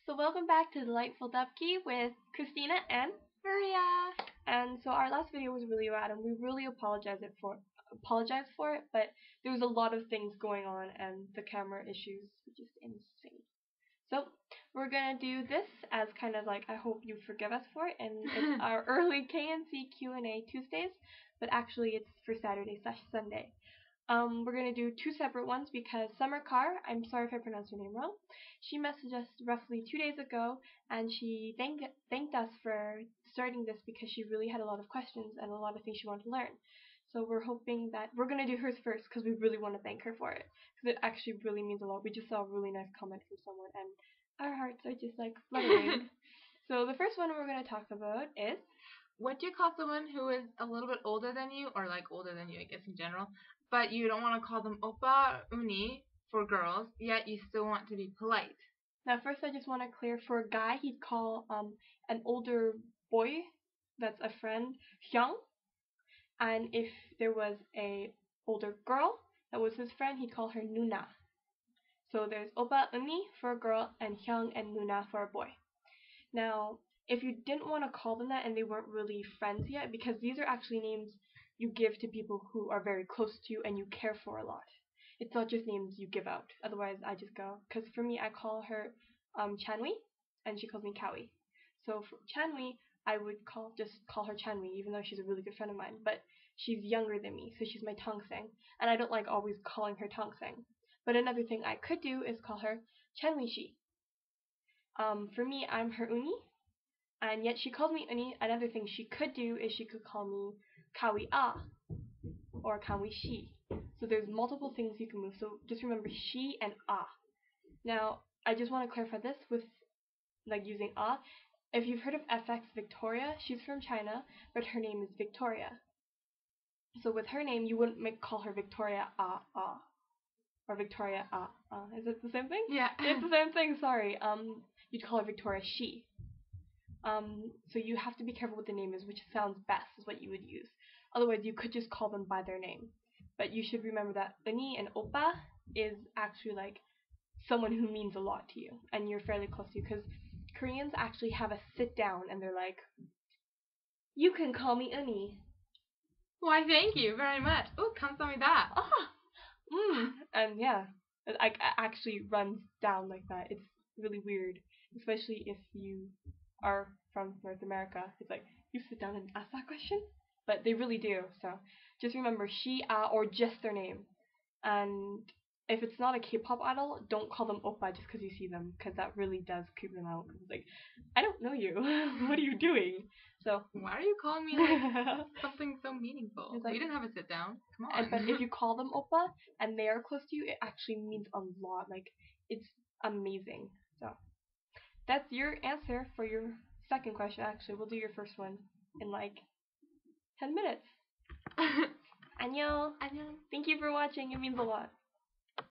So welcome back to Delightful Dubkey with Christina and Maria. And so our last video was really bad and we really apologize for it, but there was a lot of things going on and the camera issues were just insane. So we're gonna do this as kind of like, I hope you forgive us for it, and it's our early KNC Q&A Tuesdays, but actually it's for Saturday/Sunday. We're going to do two separate ones because Summer Carr, I'm sorry if I pronounced her name wrong, she messaged us roughly 2 days ago and she thanked us for starting this because she really had a lot of questions and a lot of things she wanted to learn. So we're hoping that we're going to do hers first because we really want to thank her for it, because it actually really means a lot. We just saw a really nice comment from someone and our hearts are just like fluttering. So the first one we're going to talk about is, what do you call someone who is a little bit older than you, or like older than you, I guess, in general, but you don't want to call them Oppa, Eonni for girls, yet you still want to be polite? Now first I just want to clear, for a guy he'd call an older boy that's a friend Hyung, and if there was a older girl that was his friend, he'd call her Noona. So there's Oppa, Eonni for a girl, and Hyung and Noona for a boy. Now, if you didn't want to call them that and they weren't really friends yet, because these are actually names you give to people who are very close to you and you care for a lot. It's not just names you give out. Otherwise, I just go, because for me, I call her Chanuii, and she calls me Kauiii. So for Chanuii, I would just call her Chanuii, even though she's a really good friend of mine. But she's younger than me, so she's my tongseng, and I don't like always calling her tongseng. But another thing I could do is call her Chanuii-shi. For me, I'm her uni, and yet she calls me uni. Another thing she could do is she could call me kauiiandchanuii or kauiishi. So there's multiple things you can move. So just remember she and ah. Now I just want to clarify this with like using ah. If you've heard of FX Victoria, she's from China, but her name is Victoria. So with her name, you wouldn't call her Victoria ah or Victoria Is it the same thing? Yeah. It's the same thing. Sorry. You'd call her Victoria she. So you have to be careful what the name is, which sounds best is what you would use. Otherwise, you could just call them by their name. But you should remember that Eonni and Oppa is actually like someone who means a lot to you, and you're fairly close to, because Koreans actually have a sit down and they're like, you can call me Eonni. Why, thank you very much. Oh, 감사합니다. And yeah, it actually runs down like that. It's really weird, especially if you are from North America. It's like, you sit down and ask that question? But they really do, so just remember she, or just their name. And if it's not a K-pop idol, don't call them Oppa just because you see them, because that really does creep them out. Cause it's like, I don't know you. What are you doing? So why are you calling me like something so meaningful? Like, we didn't have a sit down. Come on. But if you call them Oppa and they are close to you, it actually means a lot. Like, it's amazing. So that's your answer for your second question. Actually, we'll do your first one in like 10 minutes. 안녕. 안녕. Thank you for watching. It means a lot.